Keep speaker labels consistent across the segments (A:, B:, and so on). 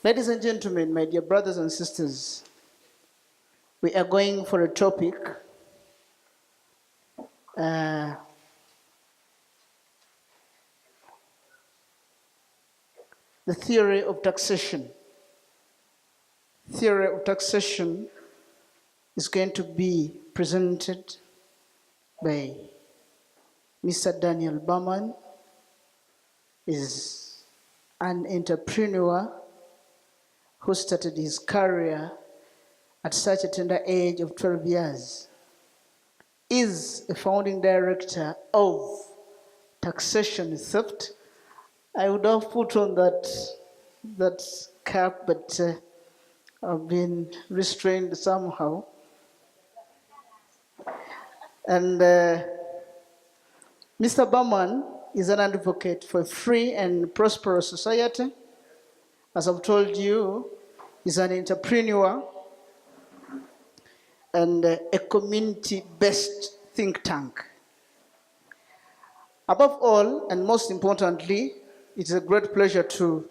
A: Ladies and gentlemen, my dear brothers and sisters, we are going for a topic uh, the theory of taxation. Theory of taxation is going to be presented by Mr. Daniel Berman. Is an entrepreneur who started his career at such a tender age of 12 years, is a founding director of Taxation Theft. I would have put on that cap, but I've been restrained somehow. And Mr. Berman is an advocate for a free and prosperous society. As I've told you, he's an entrepreneur and a community-based think tank. Above all, and most importantly, it's a great pleasure to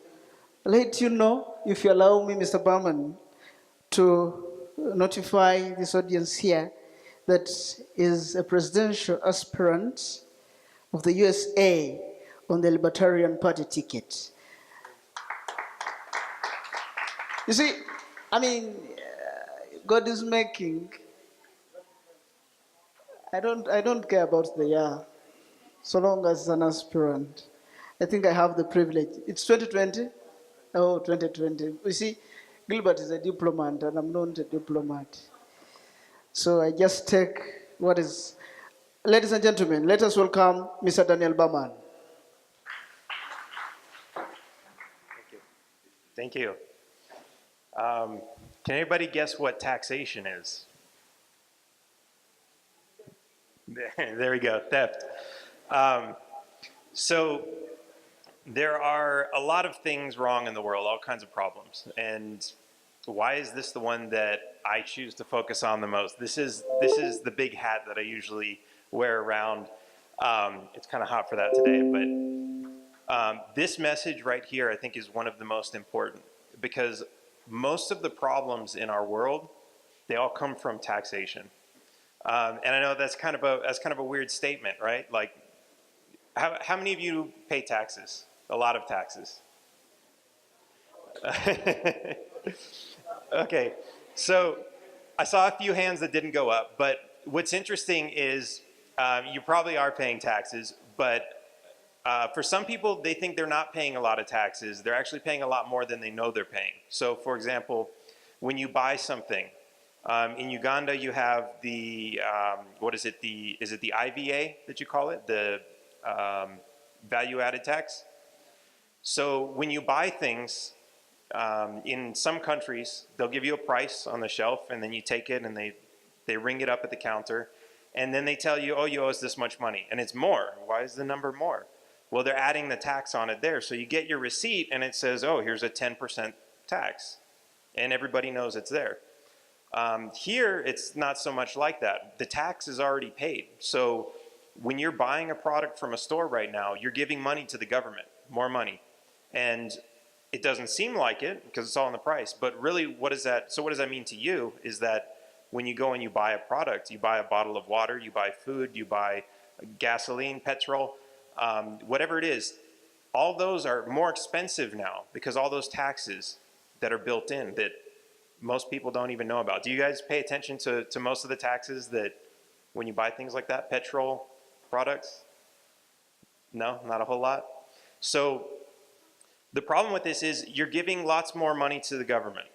A: let you know, if you allow me, Mr. Berman, to notify this audience here that is a presidential aspirant of the USA on the Libertarian Party ticket. You see, God is making. I don't care about the year, so long as an aspirant. I think I have the privilege. It's 2020. Oh, 2020. You see, Gilbert is a diplomat, and I'm not a diplomat. So I just take what is. Ladies and gentlemen, let us welcome Mr. Daniel Berman.
B: Thank you. Can anybody guess what taxation is? There we go, theft. So there are a lot of things wrong in the world, all kinds of problems. And why is this the one that I choose to focus on the most? This is the big hat that I usually wear around. It's kind of hot for that today, but this message right here I think is one of the most important, because most of the problems in our world, they all come from taxation. And I know that's kind of a weird statement, right? Like, how many of you pay taxes? A lot of taxes. Okay, so I saw a few hands that didn't go up, but what's interesting is you probably are paying taxes, but for some people, they think they're not paying a lot of taxes. They're actually paying a lot more than they know they're paying. So for example, when you buy something, in Uganda you have the, is it the IVA that you call it? The value added tax? So when you buy things, in some countries, they'll give you a price on the shelf, and then you take it and they ring it up at the counter, and then they tell you, oh, you owe us this much money, and it's more. Why is the number more? Well, they're adding the tax on it there. So you get your receipt and it says, oh, here's a 10% tax, and everybody knows it's there. Here, it's not so much like that. The tax is already paid. So when you're buying a product from a store right now, you're giving money to the government, more money. And it doesn't seem like it because it's all in the price. But really, what does that mean to you is that when you go and you buy a product, you buy a bottle of water, you buy food, you buy gasoline, petrol, whatever it is, all those are more expensive now because all those taxes that are built in that most people don't even know about. Do you guys pay attention to most of the taxes that when you buy things like that, petrol products? No, not a whole lot. So the problem with this is you're giving lots more money to the government.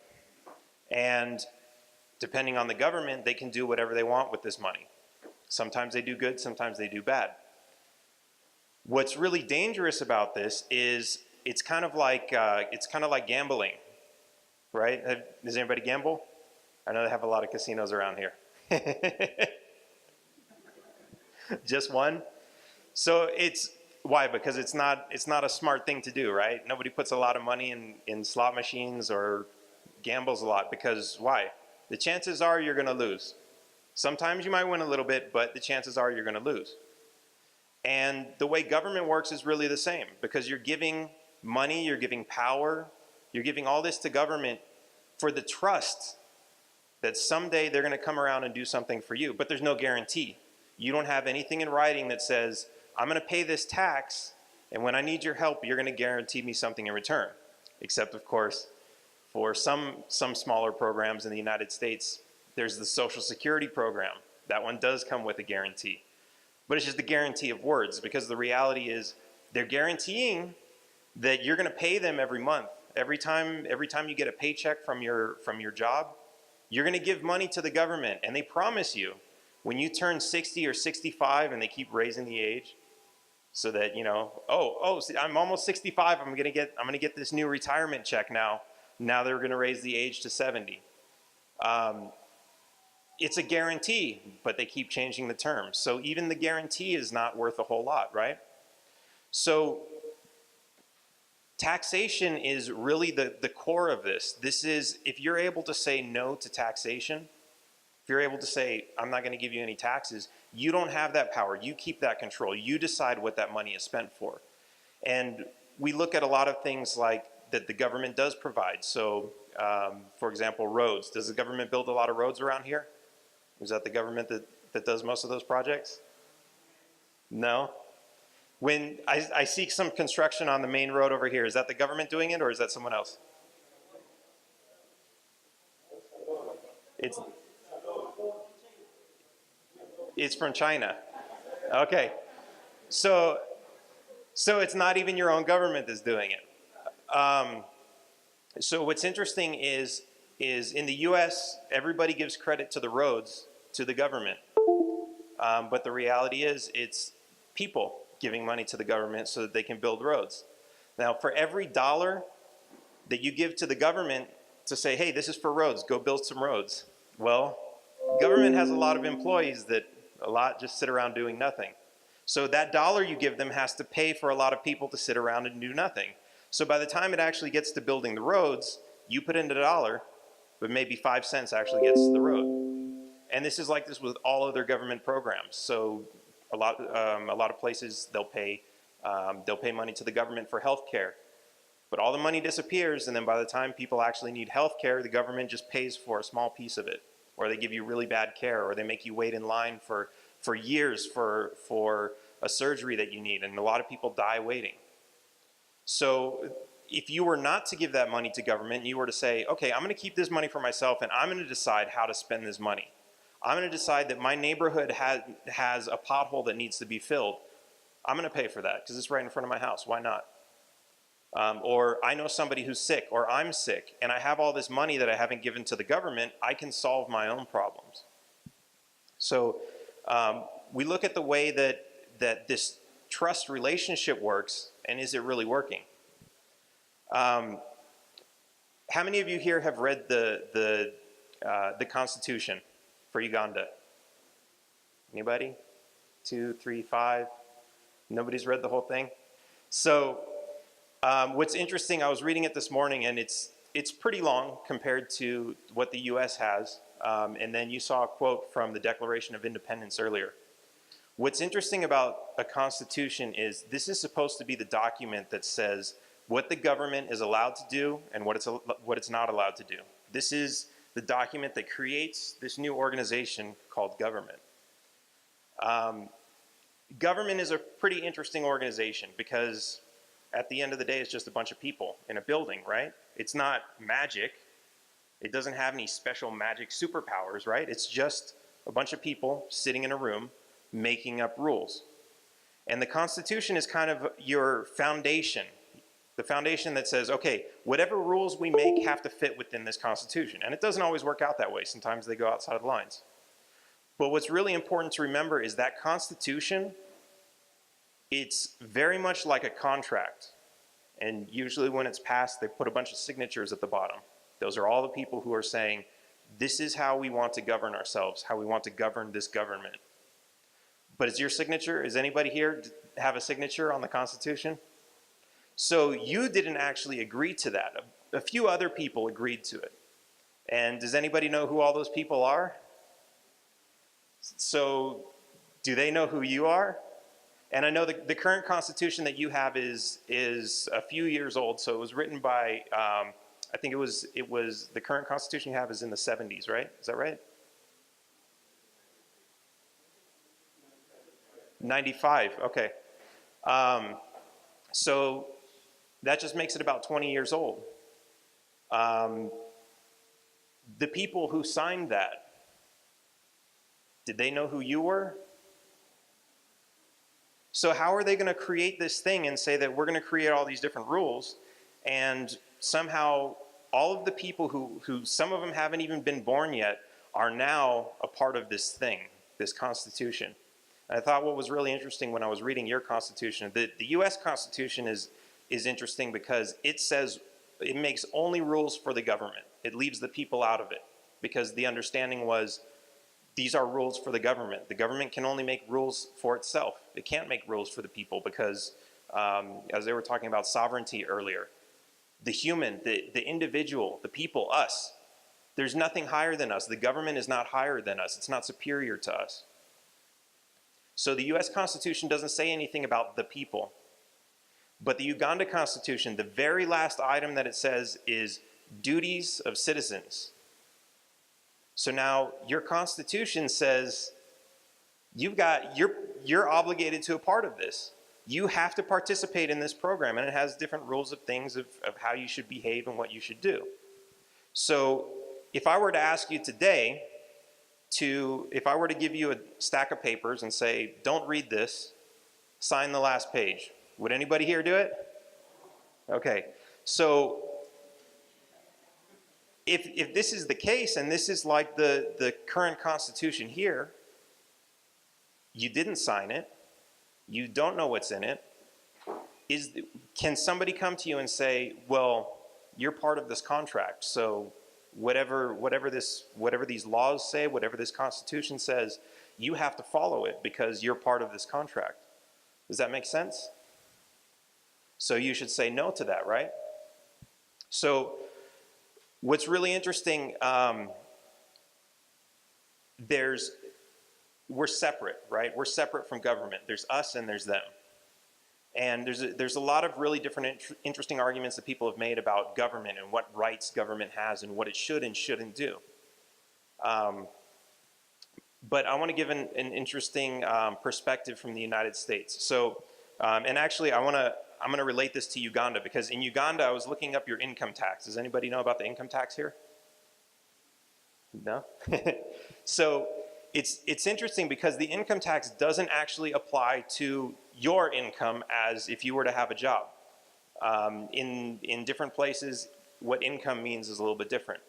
B: And depending on the government, they can do whatever they want with this money. Sometimes they do good, sometimes they do bad. What's really dangerous about this is it's kind of like gambling, right? Does anybody gamble? I know they have a lot of casinos around here. Just one? So why? Because it's not a smart thing to do, right? Nobody puts a lot of money in slot machines or gambles a lot, because why? The chances are you're going to lose. Sometimes you might win a little bit, but the chances are you're going to lose. And the way government works is really the same, because you're giving money, you're giving power You're giving all this to government for the trust that someday they're going to come around and do something for you, but there's no guarantee. You don't have anything in writing that says, I'm going to pay this tax, and when I need your help, you're going to guarantee me something in return. Except, of course, for some smaller programs in the United States, there's the Social Security program. That one does come with a guarantee. But it's just a guarantee of words, because the reality is they're guaranteeing that you're going to pay them every month. Every time you get a paycheck from your job, you're going to give money to the government, and they promise you when you turn 60 or 65, and they keep raising the age, so that, you know, I'm almost 65. I'm going to get this new retirement check now. Now they're going to raise the age to 70. It's a guarantee, but they keep changing the terms. So even the guarantee is not worth a whole lot, right? So taxation is really the core of this. This is, if you're able to say no to taxation, if you're able to say, I'm not going to give you any taxes, you don't have that power. You keep that control. You decide what that money is spent for. And we look at a lot of things like that the government does provide. So, for example, roads. Does the government build a lot of roads around here? Is that the government that does most of those projects? No? When I see some construction on the main road over here, is that the government doing it, or is that someone else? It's from China. Okay. So it's not even your own government that's doing it. So what's interesting is in the US, everybody gives credit to the roads, to the government. But the reality is it's people giving money to the government so that they can build roads. Now, for every dollar that you give to the government to say, hey, this is for roads, go build some roads. Well, government has a lot of employees that a lot just sit around doing nothing. So that dollar you give them has to pay for a lot of people to sit around and do nothing. So by the time it actually gets to building the roads, you put in $1, but maybe 5 cents actually gets to the road. And this is like this with all other government programs. So a lot of places they'll pay money to the government for health care, but all the money disappears, and then by the time people actually need health care, the government just pays for a small piece of it, or they give you really bad care, or they make you wait in line for years for a surgery that you need, and a lot of people die waiting. So if you were not to give that money to government, and you were to say, okay, I'm going to keep this money for myself, and I'm going to decide how to spend this money. I'm going to decide that my neighborhood has a pothole that needs to be filled. I'm going to pay for that because it's right in front of my house. Why not? Or I know somebody who's sick, or I'm sick, and I have all this money that I haven't given to the government. I can solve my own problems. So we look at the way that this trust relationship works, and is it really working? How many of you here have read the Constitution for Uganda? Anybody? 2, 3, 5? Nobody's read the whole thing? So what's interesting, I was reading it this morning, and it's pretty long compared to what the US has. And then you saw a quote from the Declaration of Independence earlier. What's interesting about a constitution is this is supposed to be the document that says what the government is allowed to do and what it's not allowed to do. This is the document that creates this new organization called government. Government is a pretty interesting organization because at the end of the day, it's just a bunch of people in a building, right? It's not magic. It doesn't have any special magic superpowers, right? It's just a bunch of people sitting in a room making up rules. And the Constitution is kind of your foundation, the foundation that says, okay, whatever rules we make have to fit within this Constitution. And it doesn't always work out that way. Sometimes they go outside of the lines. But what's really important to remember is that Constitution, it's very much like a contract. And usually when it's passed, they put a bunch of signatures at the bottom. Those are all the people who are saying, this is how we want to govern ourselves, how we want to govern this government. But is your signature, is anybody here have a signature on the Constitution? So you didn't actually agree to that. A few other people agreed to it. And does anybody know who all those people are? So do they know who you are? And I know the current Constitution that you have is a few years old. So it was written by I think it was the current constitution you have is in the 70s, right? Is that right? 95, okay. So that just makes it about 20 years old. The people who signed that, did they know who you were? So how are they going to create this thing and say that we're going to create all these different rules, and somehow all of the people who some of them haven't even been born yet are now a part of this thing, this Constitution? And I thought what was really interesting when I was reading your Constitution, the US Constitution is interesting because it says it makes only rules for the government. It leaves the people out of it, because the understanding was these are rules for the government. The government can only make rules for itself. It can't make rules for the people because, as they were talking about sovereignty earlier, the human, the individual, the people, us, there's nothing higher than us. The government is not higher than us. It's not superior to us. So the US Constitution doesn't say anything about the people. But the Uganda Constitution, the very last item that it says is duties of citizens. So now your Constitution says you're obligated to a part of this. You have to participate in this program, and it has different rules of things of how you should behave and what you should do. So if I were to ask you today if I were to give you a stack of papers and say, don't read this, sign the last page, would anybody here do it? Okay, so if this is the case, and this is like the current Constitution here, you didn't sign it, you don't know what's in it, can somebody come to you and say, well, you're part of this contract, so whatever these laws say, whatever this Constitution says, you have to follow it because you're part of this contract? Does that make sense? So you should say no to that, right? So what's really interesting, we're separate, right? We're separate from government. There's us and there's them. And there's a lot of really different interesting arguments that people have made about government and what rights government has and what it should and shouldn't do. But I want to give an interesting perspective from the United States. So, and actually I'm going to relate this to Uganda, because in Uganda I was looking up your income tax. Does anybody know about the income tax here? No? So it's interesting because the income tax doesn't actually apply to your income as if you were to have a job. In different places, what income means is a little bit different.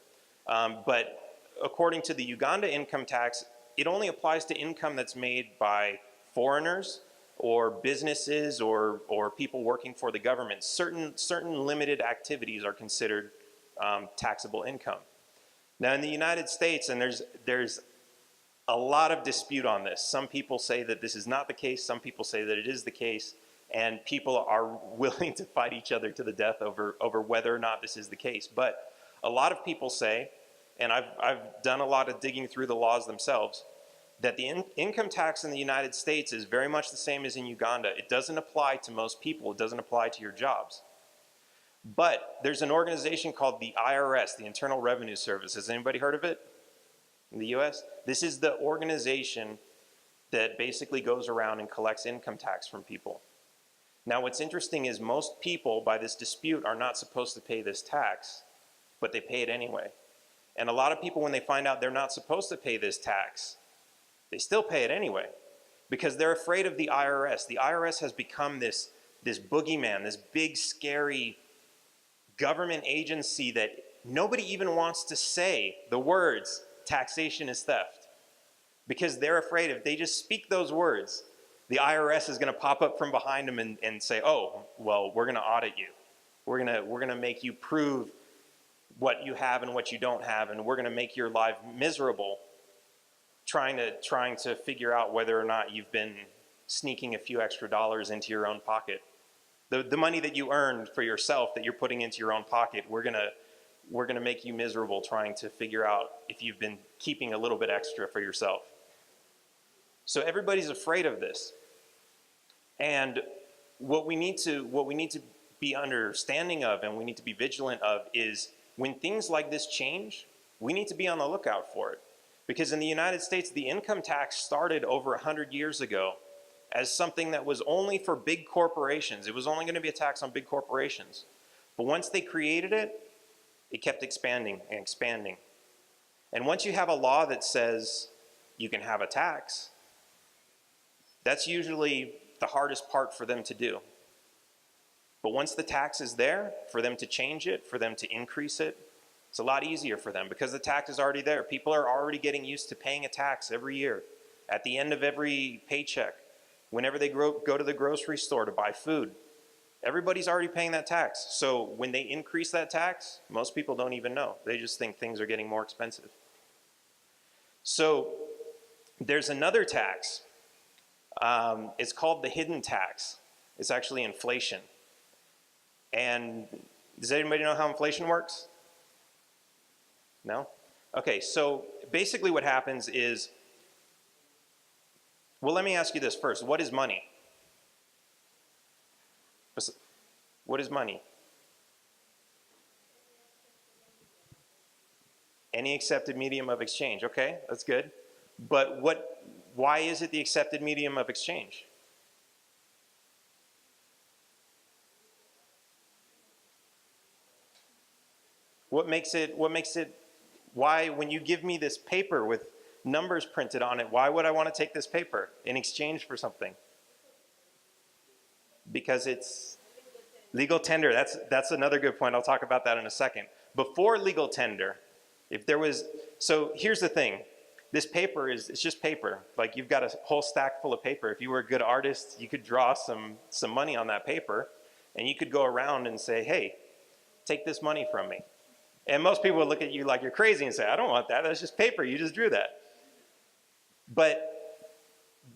B: But according to the Uganda income tax, it only applies to income that's made by foreigners or businesses or people working for the government. Certain limited activities are considered taxable income. Now in the United States, and there's a lot of dispute on this. Some people say that this is not the case, some people say that it is the case, and people are willing to fight each other to the death over whether or not this is the case. But a lot of people say, and I've done a lot of digging through the laws themselves, that the income tax in the United States is very much the same as in Uganda. It doesn't apply to most people. It doesn't apply to your jobs. But there's an organization called the IRS, the Internal Revenue Service. Has anybody heard of it in the US? This is the organization that basically goes around and collects income tax from people. Now what's interesting is most people by this dispute are not supposed to pay this tax, but they pay it anyway. And a lot of people, when they find out they're not supposed to pay this tax, they still pay it anyway because they're afraid of the IRS. The IRS has become this boogeyman, this big scary government agency that nobody even wants to say the words taxation is theft, because they're afraid if they just speak those words, the IRS is going to pop up from behind them and say, oh, well, we're going to audit you. We're going to make you prove what you have and what you don't have, and we're going to make your life miserable trying to figure out whether or not you've been sneaking a few extra dollars into your own pocket. The money that you earned for yourself that you're putting into your own pocket, we're gonna make you miserable trying to figure out if you've been keeping a little bit extra for yourself. So everybody's afraid of this. And what we need to be understanding of and we need to be vigilant of is when things like this change, we need to be on the lookout for it. Because in the United States, the income tax started over 100 years ago as something that was only for big corporations. It was only going to be a tax on big corporations. But once they created it, it kept expanding and expanding. And once you have a law that says you can have a tax, that's usually the hardest part for them to do. But once the tax is there, for them to change it, for them to increase it, it's a lot easier for them because the tax is already there. People are already getting used to paying a tax every year, at the end of every paycheck, whenever they go to the grocery store to buy food. Everybody's already paying that tax. So when they increase that tax, most people don't even know. They just think things are getting more expensive. So there's another tax. It's called the hidden tax. It's actually inflation. And does anybody know how inflation works? No? Okay, so basically what happens is, well, let me ask you this first. What is money? What is money? Any accepted medium of exchange. Okay, that's good. But why is it the accepted medium of exchange? What makes it, why, when you give me this paper with numbers printed on it, why would I want to take this paper in exchange for something? Because it's legal tender. That's another good point. I'll talk about that in a second. Before legal tender, if there was, so here's the thing. This paper it's just paper. Like you've got a whole stack full of paper. If you were a good artist, you could draw some money on that paper and you could go around and say, hey, take this money from me. And most people would look at you like you're crazy and say, I don't want that. That's just paper. You just drew that. But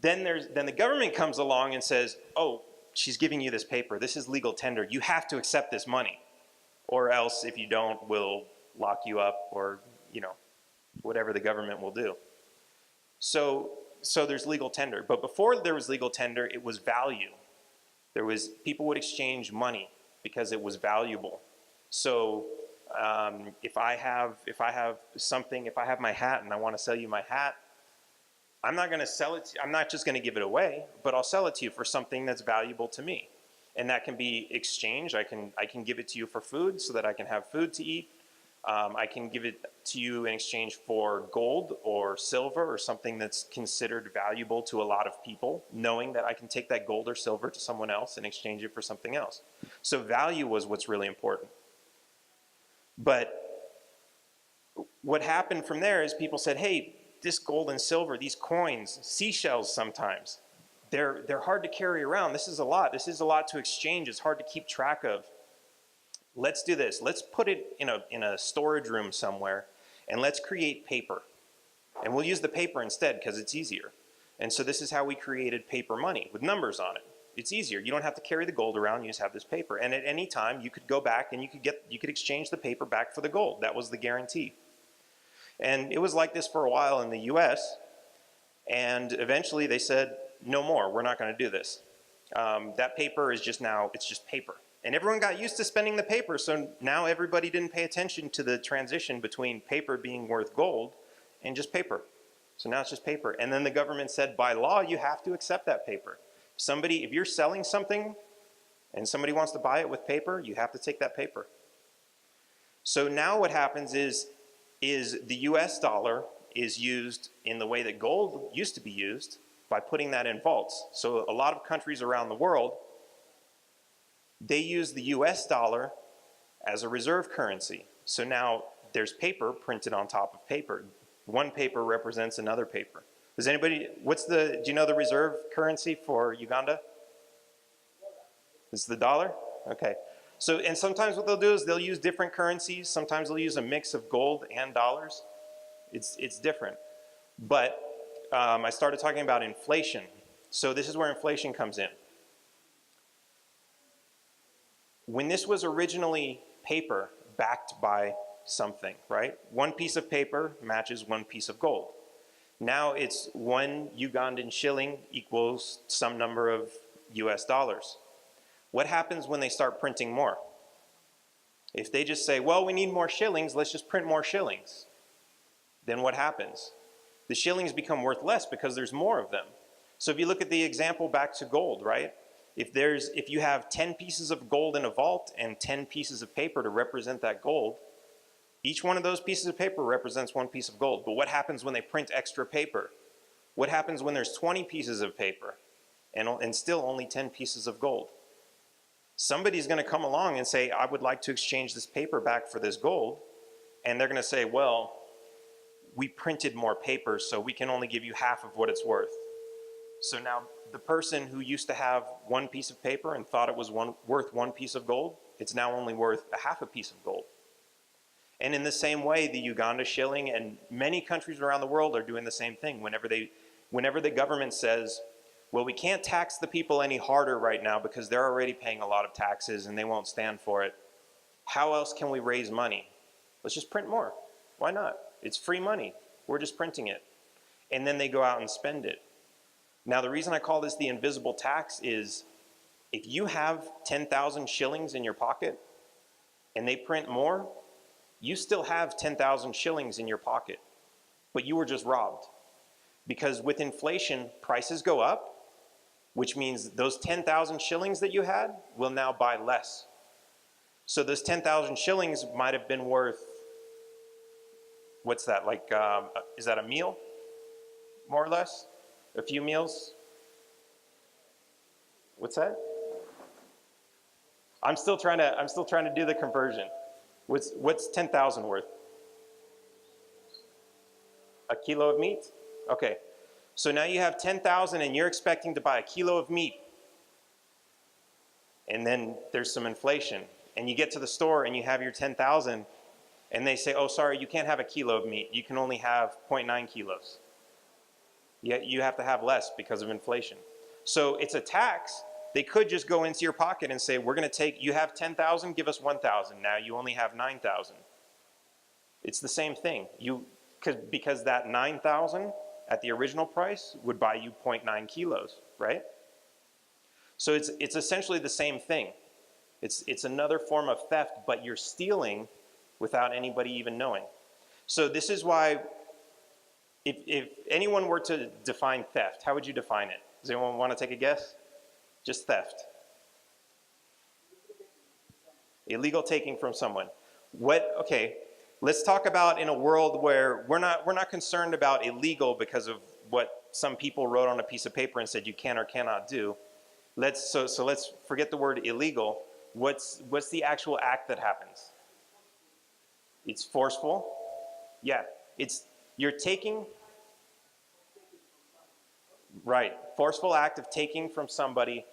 B: then the government comes along and says, oh, she's giving you this paper. This is legal tender. You have to accept this money. Or else, if you don't, we'll lock you up or, whatever the government will do. So there's legal tender. But before there was legal tender, it was value. People would exchange money because it was valuable. So if I have my hat and I want to sell you my hat, I'm not going to sell it. I'm not just going to give it away, but I'll sell it to you for something that's valuable to me, and that can be exchanged. I can give it to you for food so that I can have food to eat. I can give it to you in exchange for gold or silver or something that's considered valuable to a lot of people, knowing that I can take that gold or silver to someone else and exchange it for something else. So value was what's really important. But what happened from there is people said, hey, this gold and silver, these coins, seashells sometimes, they're hard to carry around. This is a lot. This is a lot to exchange. It's hard to keep track of. Let's do this. Let's put it in a storage room somewhere, and let's create paper. And we'll use the paper instead because it's easier. And so this is how we created paper money with numbers on it. It's easier. You don't have to carry the gold around. You just have this paper. And at any time, you could go back and you could exchange the paper back for the gold. That was the guarantee. And it was like this for a while in the US. And eventually they said, no more. We're not going to do this. That paper is it's just paper. And everyone got used to spending the paper. So now everybody didn't pay attention to the transition between paper being worth gold and just paper. So now it's just paper. And then the government said, by law, you have to accept that paper. If you're selling something and somebody wants to buy it with paper, you have to take that paper. So now what happens is the US dollar is used in the way that gold used to be used by putting that in vaults. So a lot of countries around the world, they use the US dollar as a reserve currency. So now there's paper printed on top of paper. One paper represents another paper. Do you know the reserve currency for Uganda? It's the dollar? Okay. So, and sometimes what they'll do is they'll use different currencies. Sometimes they'll use a mix of gold and dollars. It's different. But I started talking about inflation. So this is where inflation comes in. When this was originally paper backed by something, right? One piece of paper matches one piece of gold. Now it's 1 Ugandan shilling equals some number of US dollars. What happens when they start printing more? If they just say, well, we need more shillings, let's just print more shillings, then what happens? The shillings become worth less because there's more of them. So if you look at the example back to gold, right? If you have 10 pieces of gold in a vault and 10 pieces of paper to represent that gold, each one of those pieces of paper represents one piece of gold. But what happens when they print extra paper? What happens when there's 20 pieces of paper and still only 10 pieces of gold? Somebody's going to come along and say, I would like to exchange this paper back for this gold. And they're going to say, well, we printed more paper, so we can only give you half of what it's worth. So now the person who used to have one piece of paper and thought it was worth one piece of gold, it's now only worth a half a piece of gold. And in the same way, the Uganda shilling and many countries around the world are doing the same thing. Whenever the government says, well, we can't tax the people any harder right now because they're already paying a lot of taxes and they won't stand for it. How else can we raise money? Let's just print more. Why not? It's free money. We're just printing it. And then they go out and spend it. Now, the reason I call this the invisible tax is if you have 10,000 shillings in your pocket and they print more, you still have 10,000 shillings in your pocket, but you were just robbed. Because with inflation, prices go up, which means those 10,000 shillings that you had will now buy less. So those 10,000 shillings might have been worth, what's that, like, is that a meal, more or less? A few meals? What's that? I'm still trying to do the conversion. What's 10,000 worth? A kilo of meat? Okay. So now you have 10,000 and you're expecting to buy a kilo of meat. And then there's some inflation. And you get to the store and you have your 10,000 and they say, oh, sorry, you can't have a kilo of meat. You can only have 0.9 kilos. You have to have less because of inflation. So it's a tax. They could just go into your pocket and say, we're going to take, you have 10,000, give us 1,000. Now you only have 9,000. It's the same thing. Because that 9,000 at the original price would buy you 0.9 kilos, right? So it's essentially the same thing. It's another form of theft, but you're stealing without anybody even knowing. So this is why if anyone were to define theft, how would you define it? Does anyone want to take a guess? Just theft. Illegal taking from someone. Okay, let's talk about in a world where we're not concerned about illegal because of what some people wrote on a piece of paper and said you can or cannot do. So let's forget the word illegal. What's the actual act that happens? It's forceful. Yeah, you're taking. Right, forceful act of taking from somebody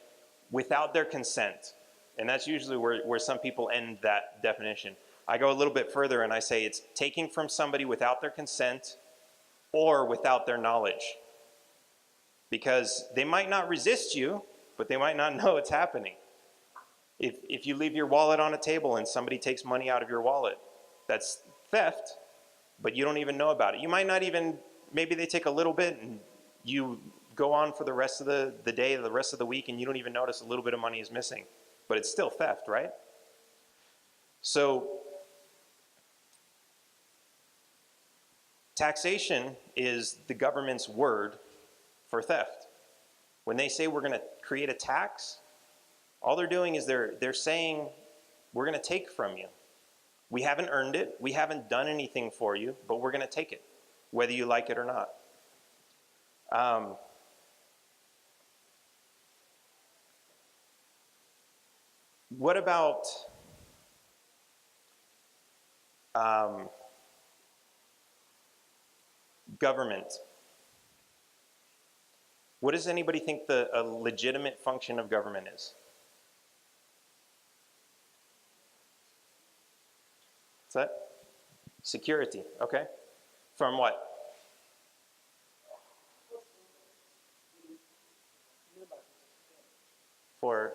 B: without their consent. And that's usually where some people end that definition. I go a little bit further and I say it's taking from somebody without their consent or without their knowledge. Because they might not resist you, but they might not know it's happening. If you leave your wallet on a table and somebody takes money out of your wallet, that's theft, but you don't even know about it. You might not even, maybe they take a little bit and you go on for the rest of the day, the rest of the week, and you don't even notice a little bit of money is missing. But it's still theft, right? So taxation is the government's word for theft. When they say we're going to create a tax, all they're doing is they're saying we're going to take from you. We haven't earned it. We haven't done anything for you, but we're going to take it, whether you like it or not. What about government? What does anybody think a legitimate function of government is? What's that? Security, okay. From what? For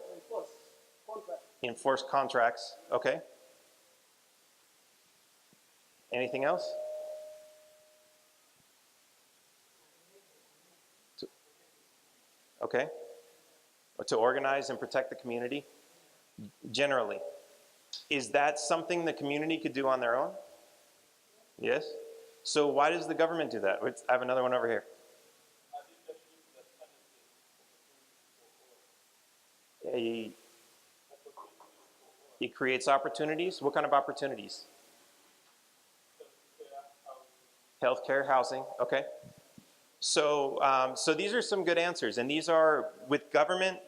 B: enforce contracts, okay. Anything else? Okay. Or to organize and protect the community, generally. Is that something the community could do on their own? Yes? So why does the government do that? I have another one over here. Yeah, he creates opportunities. What kind of opportunities? Healthcare, housing. Okay. So these are some good answers, and these are with government.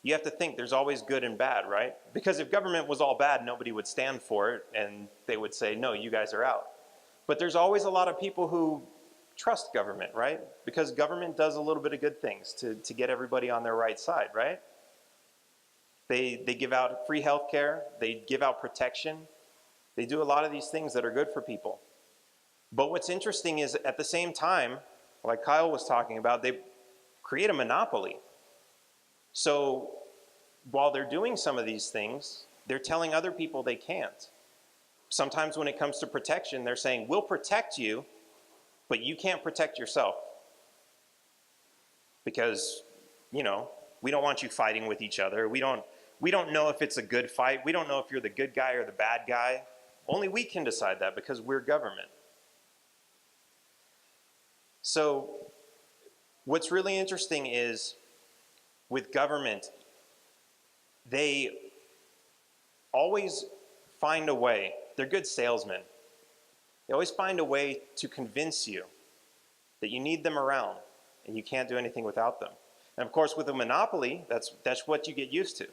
B: You have to think there's always good and bad, right? Because if government was all bad, nobody would stand for it, and they would say, no, you guys are out. But there's always a lot of people who trust government, right? Because government does a little bit of good things to get everybody on their right side, right? They give out free health care. They give out protection. They do a lot of these things that are good for people. But what's interesting is at the same time, like Kyle was talking about, they create a monopoly. So while they're doing some of these things, they're telling other people they can't. Sometimes when it comes to protection, they're saying, we'll protect you, but you can't protect yourself. Because, you know, we don't want you fighting with each other. We don't know if it's a good fight. We don't know if you're the good guy or the bad guy. Only we can decide that because we're government. So what's really interesting is with government, they always find a way. They're good salesmen. They always find a way to convince you that you need them around and you can't do anything without them. And of course, with a monopoly, that's what you get used to.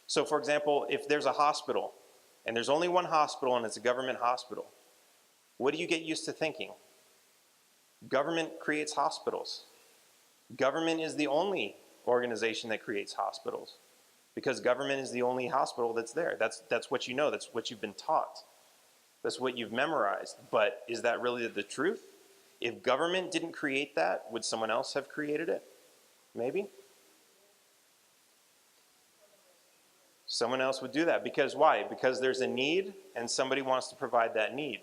B: So for example, if there's a hospital and there's only one hospital and it's a government hospital, what do you get used to thinking? Government creates hospitals. Government is the only organization that creates hospitals because government is the only hospital that's there. That's what you know. That's what you've been taught. That's what you've memorized. But is that really the truth? If government didn't create that, would someone else have created it? Maybe. Someone else would do that. Because why? Because there's a need and somebody wants to provide that need.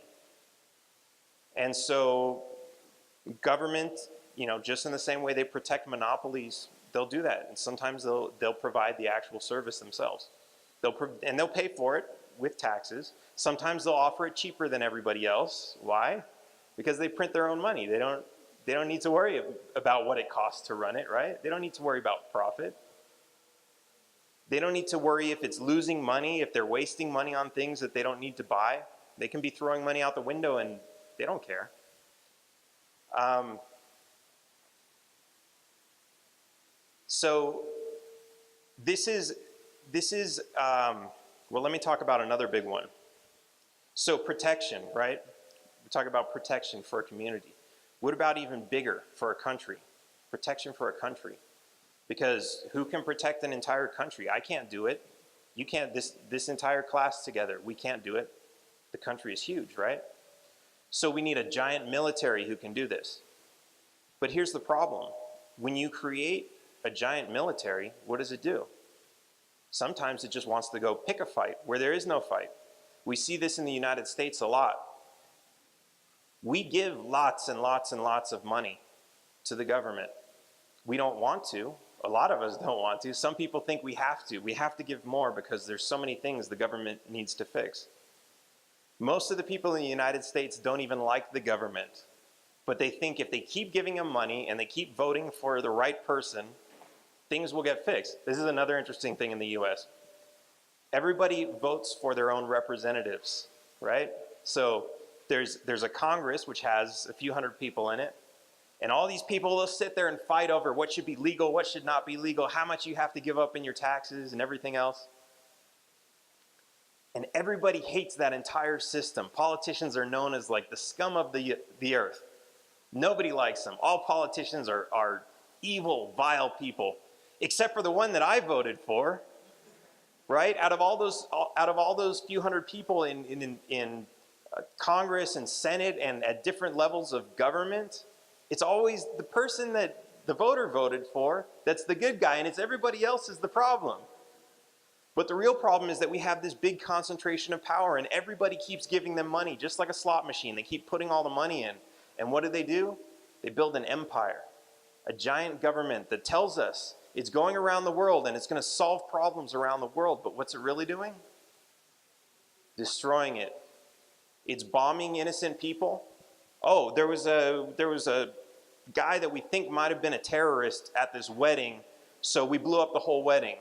B: And so government, you know, just in the same way they protect monopolies, they'll do that. And sometimes they'll provide the actual service themselves. They'll pay for it with taxes. Sometimes they'll offer it cheaper than everybody else. Why? Because they print their own money. They don't need to worry about what it costs to run it, right? They don't need to worry about profit. They don't need to worry if it's losing money, if they're wasting money on things that they don't need to buy. They can be throwing money out the window and they don't care. So this is well, let me talk about another big one. So protection, right? We talk about protection for a community. What about even bigger for a country? Protection for a country. Because who can protect an entire country? I can't do it. You can't, this entire class together, we can't do it. The country is huge, right? So we need a giant military who can do this. But here's the problem. When you create a giant military, what does it do? Sometimes it just wants to go pick a fight where there is no fight. We see this in the United States a lot. We give lots and lots and lots of money to the government. We don't want to. A lot of us don't want to. Some people think we have to. We have to give more because there's so many things the government needs to fix. Most of the people in the United States don't even like the government. But they think if they keep giving them money and they keep voting for the right person, things will get fixed. This is another interesting thing in the US. Everybody votes for their own representatives, right? So there's a Congress which has a few hundred people in it. And all these people will sit there and fight over what should be legal, what should not be legal, how much you have to give up in your taxes and everything else. And everybody hates that entire system. Politicians are known as like the scum of the earth. Nobody likes them. All politicians are evil, vile people, except for the one that I voted for, right? Out of all those few hundred people in Congress and Senate and at different levels of government, it's always the person that the voter voted for that's the good guy, and it's everybody else is the problem. But the real problem is that we have this big concentration of power, and everybody keeps giving them money, just like a slot machine. They keep putting all the money in. And what do? They build an empire, a giant government that tells us it's going around the world and it's going to solve problems around the world. But what's it really doing? destroying it. It's bombing innocent people. Oh, there was a guy that we think might have been a terrorist at this wedding, so we blew up the whole wedding.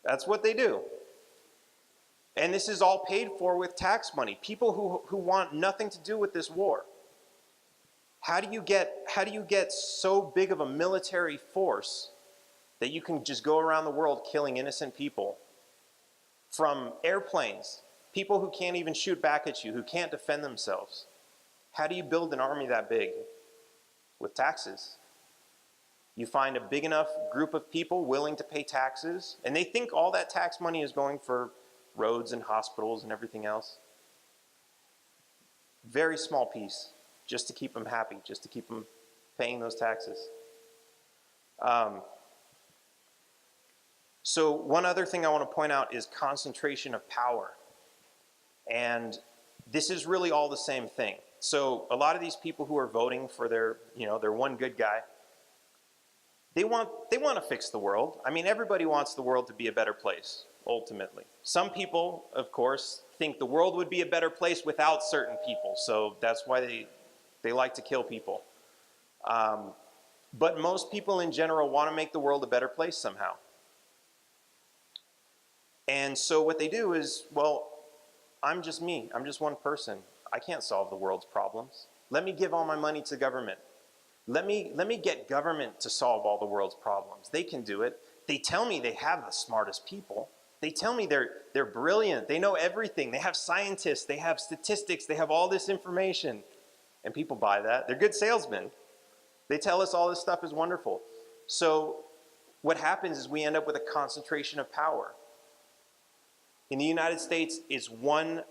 B: That's what they do. And this is all paid for with tax money. People who want nothing to do with this war. How do you get so big of a military force that you can just go around the world killing innocent people? From airplanes, people who can't even shoot back at you, who can't defend themselves. How do you build an army that big? With taxes. You find a big enough group of people willing to pay taxes, and they think all that tax money is going for roads and hospitals and everything else. Very small piece, just to keep them happy, just to keep them paying those taxes. So one other thing I want to point out is concentration of power. And this is really all the same thing. So a lot of these people who are voting for their one good guy, they want to fix the world. I mean, everybody wants the world to be a better place, ultimately. Some people, of course, think the world would be a better place without certain people. So that's why they like to kill people. But most people in general want to make the world a better place somehow. And so what they do is, well, I'm just me. I'm just one person. I can't solve the world's problems. Let me give all my money to government. Let me get government to solve all the world's problems. They can do it. They tell me they have the smartest people. They tell me they're brilliant. They know everything. They have scientists. They have statistics. They have all this information. And people buy that. They're good salesmen. They tell us all this stuff is wonderful. So what happens is we end up with a concentration of power. In the United States, it's one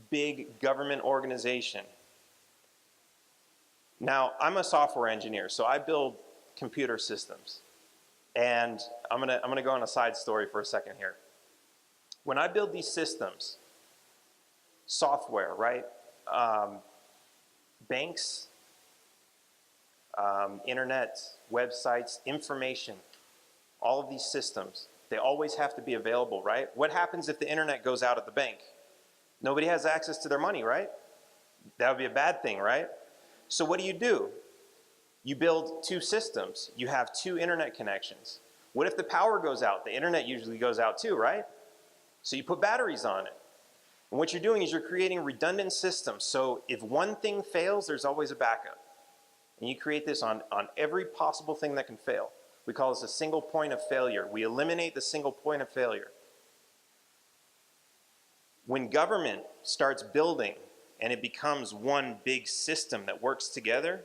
B: big government organization. Now, I'm a software engineer, so I build computer systems. And I'm gonna go on a side story for a second here. When I build these systems, software, right? Banks, internet, websites, information, all of these systems, they always have to be available, right? What happens if the internet goes out at the bank? Nobody has access to their money, right? That would be a bad thing, right? So what do? You build two systems. You have two internet connections. What if the power goes out? The internet usually goes out too, right? So you put batteries on it. And what you're doing is you're creating redundant systems. So if one thing fails, there's always a backup. And you create this on every possible thing that can fail. We call this a single point of failure. We eliminate the single point of failure. When government starts building and it becomes one big system that works together,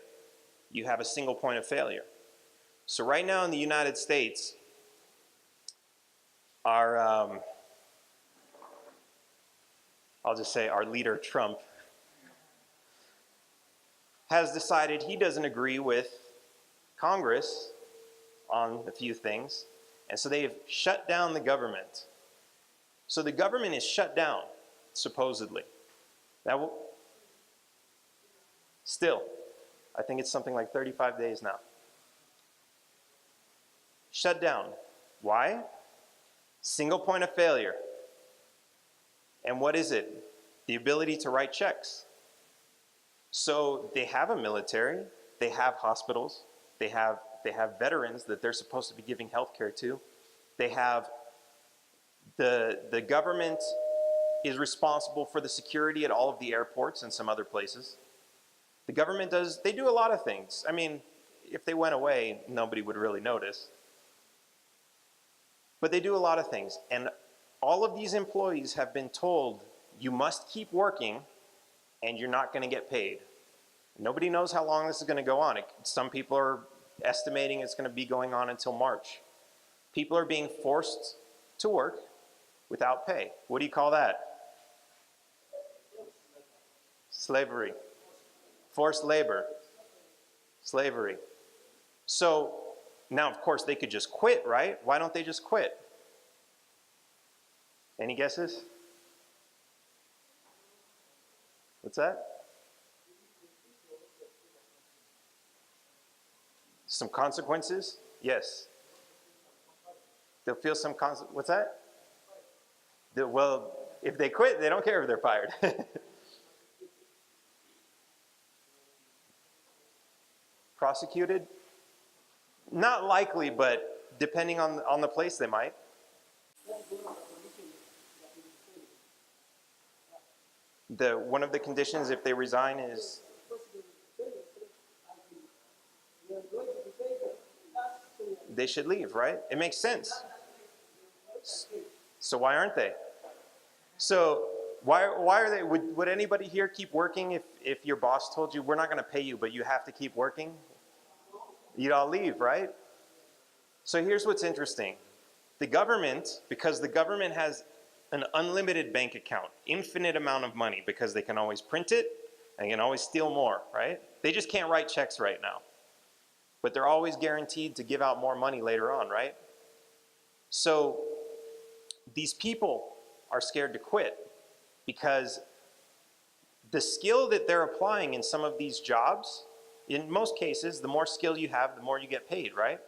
B: you have a single point of failure. So right now in the United States, I'll just say our leader, Trump, has decided he doesn't agree with Congress on a few things, and so they've shut down the government. So the government is shut down, supposedly. Still, I think it's something like 35 days now. Shut down. Why? Single point of failure. And what is it? The ability to write checks. So they have a military, they have hospitals, they have veterans that they're supposed to be giving health care to. They have the government is responsible for the security at all of the airports and some other places. The government they do a lot of things. I mean, if they went away, nobody would really notice. But they do a lot of things. And all of these employees have been told, you must keep working and you're not going to get paid. Nobody knows how long this is going to go on. Some people are estimating it's going to be going on until March. People are being forced to work without pay. What do you call that? Slavery. Forced labor. Slavery. So now, of course, they could just quit, right? Why don't they just quit? Any guesses? What's that? Some consequences? Yes. They'll feel some consequences. What's that? Well, If they quit, they don't care if they're fired. Prosecuted? Not likely, but depending on the place, they might. One of the conditions if they resign is they should leave, right? It makes sense. So why aren't they? So why are they? Would anybody here keep working if your boss told you we're not going to pay you, but you have to keep working? You'd all leave, right? So here's what's interesting. The government, because the government has an unlimited bank account, infinite amount of money, because they can always print it and can always steal more, right? They just can't write checks right now. But they're always guaranteed to give out more money later on, right? So these people are scared to quit because the skill that they're applying in some of these jobs, in most cases, the more skill you have, the more you get paid, right?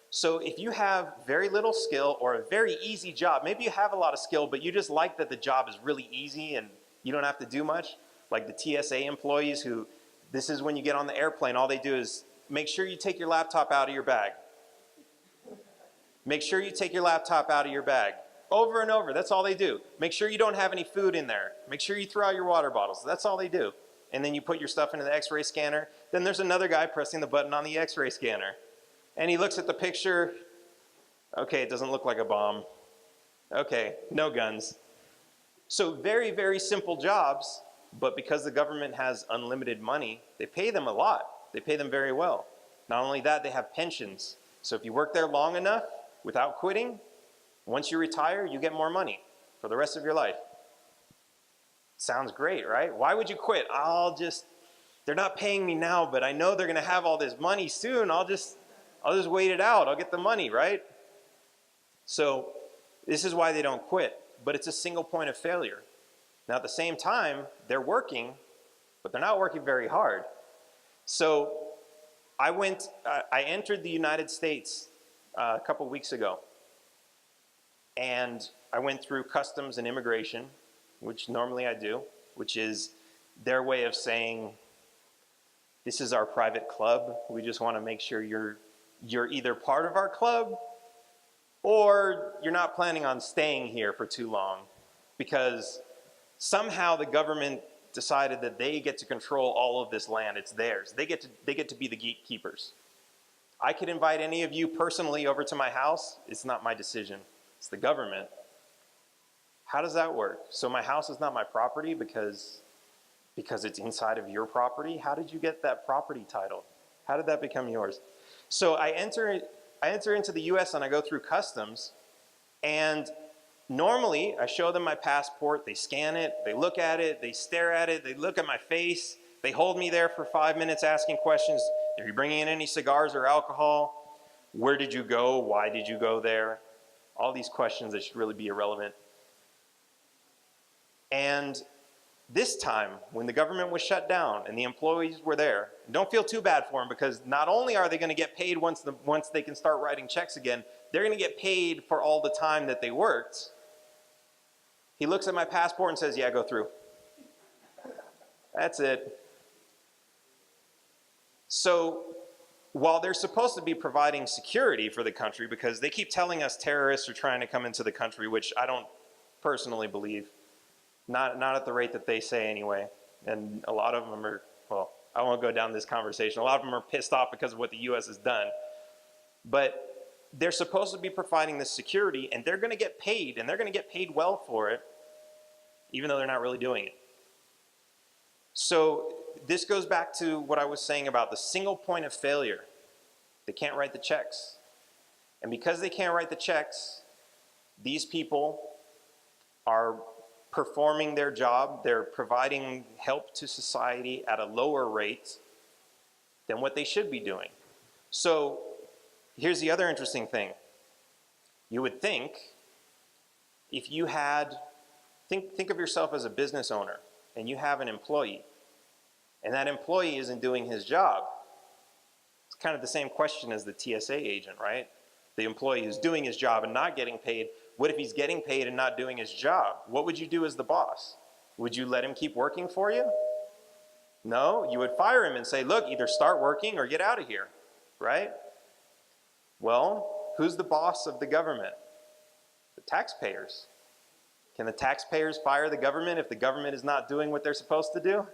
B: So if you have very little skill or a very easy job, maybe you have a lot of skill, but you just like that the job is really easy and you don't have to do much, like the TSA employees who, this is when you get on the airplane, all they do is make sure you take your laptop out of your bag. Make sure you take your laptop out of your bag. Over and over, that's all they do. Make sure you don't have any food in there. Make sure you throw out your water bottles. That's all they do. And then you put your stuff into the x-ray scanner. Then there's another guy pressing the button on the x-ray scanner. And he looks at the picture. Okay, it doesn't look like a bomb. Okay, no guns. So very, very simple jobs, but because the government has unlimited money, they pay them a lot. They pay them very well. Not only that, they have pensions. So if you work there long enough without quitting, once you retire, you get more money for the rest of your life. Sounds great, right? Why would you quit? They're not paying me now, but I know they're going to have all this money soon. I'll just wait it out. I'll get the money, right? So this is why they don't quit. But it's a single point of failure. Now at the same time, they're working, but they're not working very hard. So I entered the United States a couple weeks ago. And I went through customs and immigration, which normally I do, which is their way of saying, this is our private club. We just want to make sure you're either part of our club or you're not planning on staying here for too long, because somehow the government decided that they get to control all of this land. It's theirs. They get to be the gatekeepers. I could invite any of you personally over to my house. It's not my decision. It's the government. How does that work? So my house is not my property because it's inside of your property? How did you get that property title? How did that become yours? So I enter into the US and I go through customs, and normally I show them my passport, they scan it, they look at it, they stare at it, they look at my face, they hold me there for 5 minutes asking questions. Are you bringing in any cigars or alcohol? Where did you go? Why did you go there? All these questions that should really be irrelevant. And this time, when the government was shut down and the employees were there, don't feel too bad for them, because not only are they going to get paid once they can start writing checks again, they're going to get paid for all the time that they worked. He looks at my passport and says, yeah, go through. That's it. So while they're supposed to be providing security for the country, because they keep telling us terrorists are trying to come into the country, which I don't personally believe. Not at the rate that they say anyway. And a lot of them are, well, I won't go down this conversation. A lot of them are pissed off because of what the U.S. has done. But they're supposed to be providing this security, and they're going to get paid, and they're going to get paid well for it, even though they're not really doing it. So this goes back to what I was saying about the single point of failure. They can't write the checks. And because they can't write the checks, these people are performing their job. They're providing help to society at a lower rate than what they should be doing. So here's the other interesting thing. You would think if you had, think of yourself as a business owner and you have an employee, and that employee isn't doing his job. It's kind of the same question as the TSA agent, right? The employee who's doing his job and not getting paid. What if he's getting paid and not doing his job? What would you do as the boss? Would you let him keep working for you? No, you would fire him and say, look, either start working or get out of here, right? Well, who's the boss of the government? The taxpayers. Can the taxpayers fire the government if the government is not doing what they're supposed to do?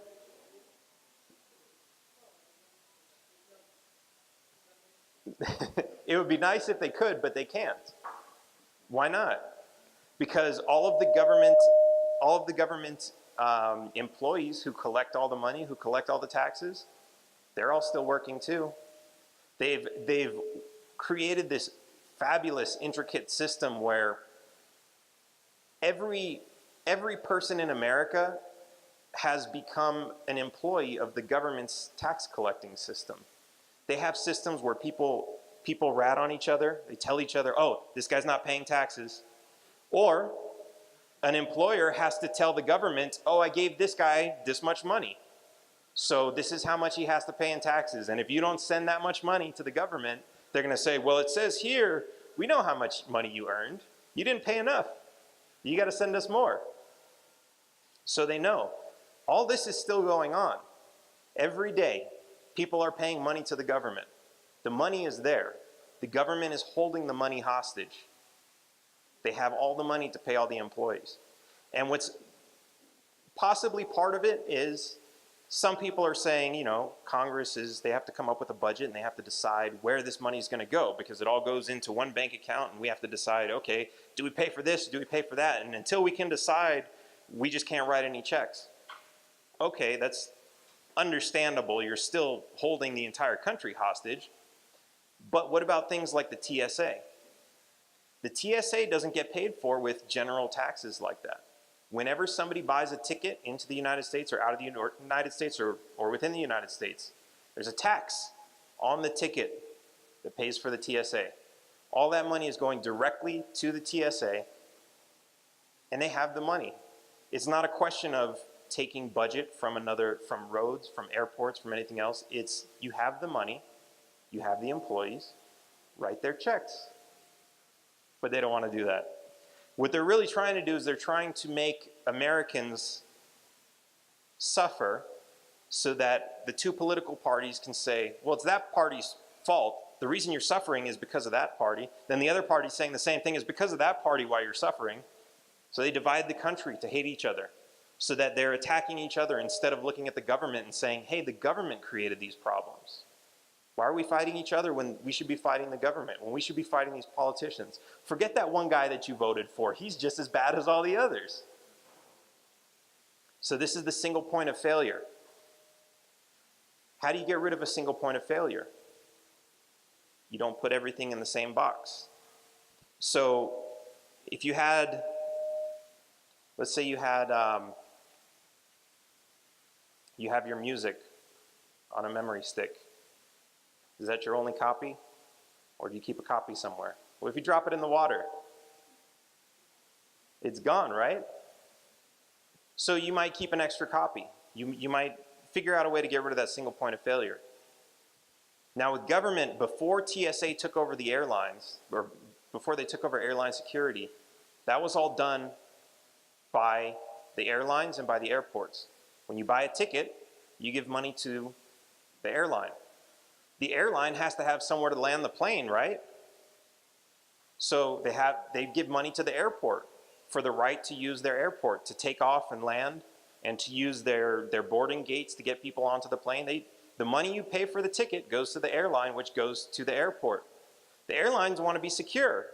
B: It would be nice if they could, but they can't. Why not? Because all of the government employees who collect all the money, who collect all the taxes, they're all still working too. They've created this fabulous, intricate system where every person in America has become an employee of the government's tax collecting system. They have systems where people rat on each other. They tell each other, oh, this guy's not paying taxes. Or an employer has to tell the government, oh, I gave this guy this much money, so this is how much he has to pay in taxes. And if you don't send that much money to the government, they're going to say, well, it says here, we know how much money you earned. You didn't pay enough. You got to send us more. So they know. All this is still going on. Every day, people are paying money to the government. The money is there. The government is holding the money hostage. They have all the money to pay all the employees. And what's possibly part of it is some people are saying, you know, they have to come up with a budget and they have to decide where this money is going to go, because it all goes into one bank account and we have to decide, okay, do we pay for this? Do we pay for that? And until we can decide, we just can't write any checks. Okay, that's understandable. You're still holding the entire country hostage. But what about things like the TSA? The TSA doesn't get paid for with general taxes like that. Whenever somebody buys a ticket into the United States or out of the United States or within the United States, there's a tax on the ticket that pays for the TSA. All that money is going directly to the TSA, and they have the money. It's not a question of taking budget from roads, from airports, from anything else. It's you have the money, you have the employees, write their checks. But they don't want to do that. What they're really trying to do is they're trying to make Americans suffer so that the two political parties can say, well, it's that party's fault. The reason you're suffering is because of that party. Then the other party's saying the same thing is because of that party why you're suffering. So they divide the country to hate each other so that they're attacking each other instead of looking at the government and saying, hey, the government created these problems. Why are we fighting each other when we should be fighting the government, when we should be fighting these politicians? Forget that one guy that you voted for. He's just as bad as all the others. So this is the single point of failure. How do you get rid of a single point of failure? You don't put everything in the same box. So if you had, let's say you have your music on a memory stick. Is that your only copy? Or do you keep a copy somewhere? Well, if you drop it in the water, it's gone, right? So you might keep an extra copy. You might figure out a way to get rid of that single point of failure. Now with government, before TSA took over the airlines, or before they took over airline security, that was all done by the airlines and by the airports. When you buy a ticket, you give money to the airline. The airline has to have somewhere to land the plane, right? So they give money to the airport for the right to use their airport, to take off and land, and to use their boarding gates to get people onto the plane. The money you pay for the ticket goes to the airline, which goes to the airport. The airlines want to be secure,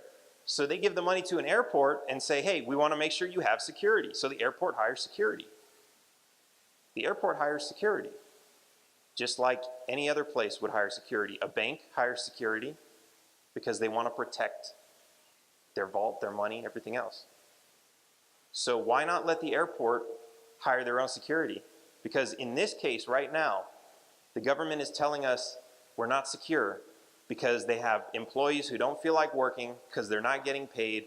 B: so they give the money to an airport and say, hey, we want to make sure you have security. So the airport hires security. The airport hires security. Just like any other place would hire security. A bank hires security because they want to protect their vault, their money, everything else. So why not let the airport hire their own security? Because in this case right now, the government is telling us we're not secure because they have employees who don't feel like working because they're not getting paid,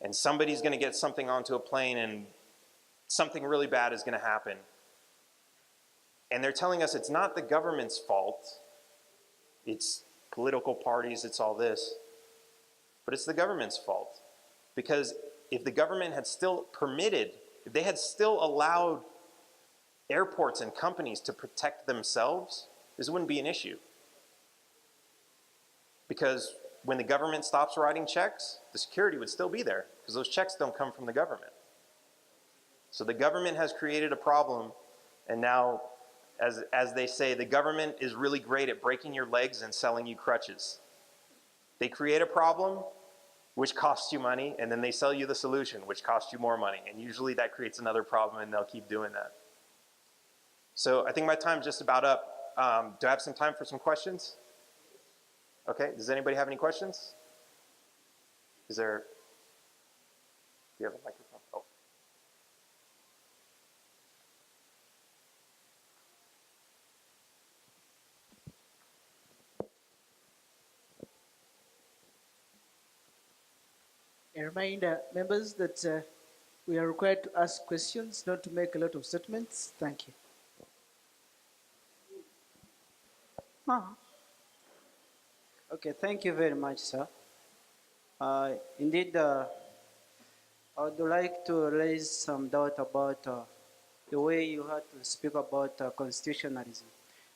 B: and somebody's going to get something onto a plane and something really bad is going to happen. And they're telling us it's not the government's fault, it's political parties, it's all this, but it's the government's fault. Because if the government had still permitted, if they had still allowed airports and companies to protect themselves, this wouldn't be an issue. Because when the government stops writing checks, the security would still be there, because those checks don't come from the government. So the government has created a problem, and now, as they say, the government is really great at breaking your legs and selling you crutches. They create a problem, which costs you money, and then they sell you the solution, which costs you more money. And usually that creates another problem, and they'll keep doing that. So I think my time's just about up. Do I have some time for some questions? Okay, does anybody have any questions? Do you have a microphone? Oh.
A: A reminder, members, that we are required to ask questions, not to make a lot of statements. Thank you.
C: Okay, thank you very much, sir. Indeed, I would like to raise some doubt about the way you had to speak about constitutionalism.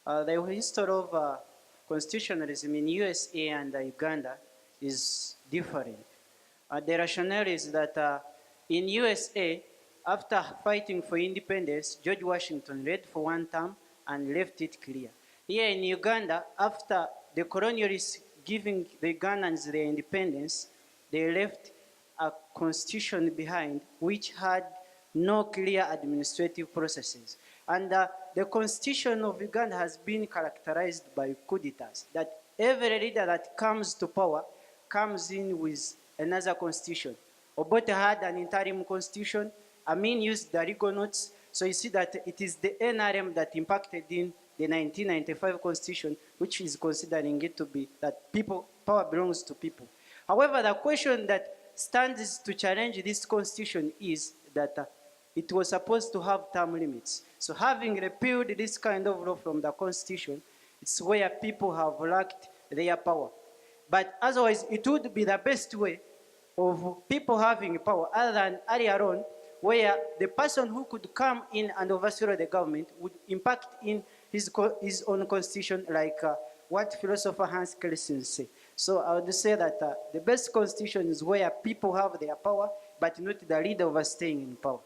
C: The history of constitutionalism in USA and Uganda is different. The rationale is that in USA, after fighting for independence, George Washington led for one term and left it clear. Here in Uganda, after the colonialists giving the Ugandans their independence, they left a constitution behind which had no clear administrative processes. And the constitution of Uganda has been characterized by coup d'etats, that every leader that comes to power comes in with another constitution. Obote had an interim constitution. Amin used the legal notes. So you see that it is the NRM that impacted in the 1995 constitution, which is considering it to be that power belongs to people. However, the question that stands to challenge this constitution is that it was supposed to have term limits. So having repealed this kind of law from the constitution, it's where people have lacked their power. But otherwise, it would be the best way of people having power, other than earlier on, where the person who could come in and overthrow the government would impact in his own constitution, like what philosopher Hans Kelsen said. So I would say that the best constitution is where people have their power, but not the leader overstaying in power.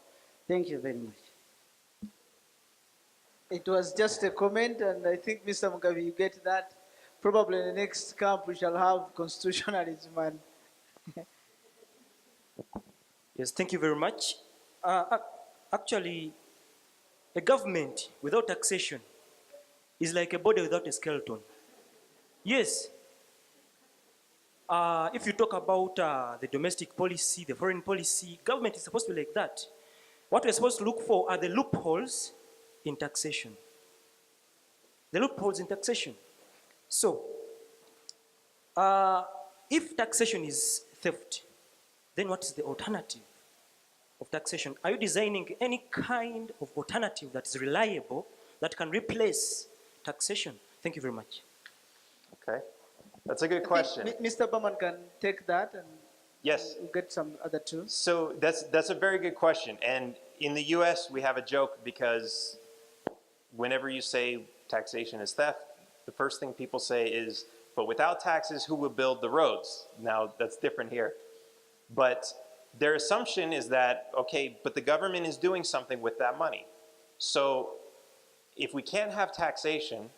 C: Thank you very much.
A: It was just a comment, and I think, Mr. Mugabe, you get that. Probably in the next camp we shall have constitutionalism. And
D: Yes, thank you very much. Actually, a government without taxation is like a body without a skeleton. Yes. If you talk about the domestic policy, the foreign policy, government is supposed to be like that. What we're supposed to look for are the loopholes in taxation. The loopholes in taxation. So, if taxation is theft, then what is the alternative of taxation? Are you designing any kind of alternative that is reliable that can replace taxation? Thank you very much.
B: Okay, that's a good question.
A: Mr. Berman can take that, and
B: Yes.
A: we'll get some other tools.
B: So that's a very good question. And in the US, we have a joke because whenever you say taxation is theft, the first thing people say is, but without taxes, who will build the roads? Now, that's different here. But their assumption is that, okay, but the government is doing something with that money. So if we can't have taxation,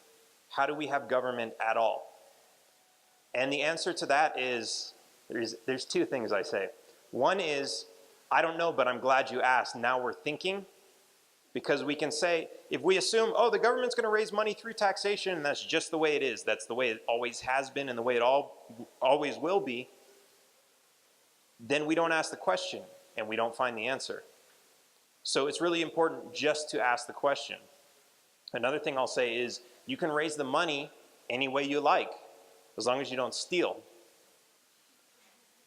B: how do we have government at all? And the answer to that is, there's two things I say. One is, I don't know, but I'm glad you asked. Now we're thinking. Because we can say, if we assume, oh, the government's going to raise money through taxation, and that's just the way it is, that's the way it always has been and the way it always will be, then we don't ask the question and we don't find the answer. So it's really important just to ask the question. Another thing I'll say is, you can raise the money any way you like, as long as you don't steal.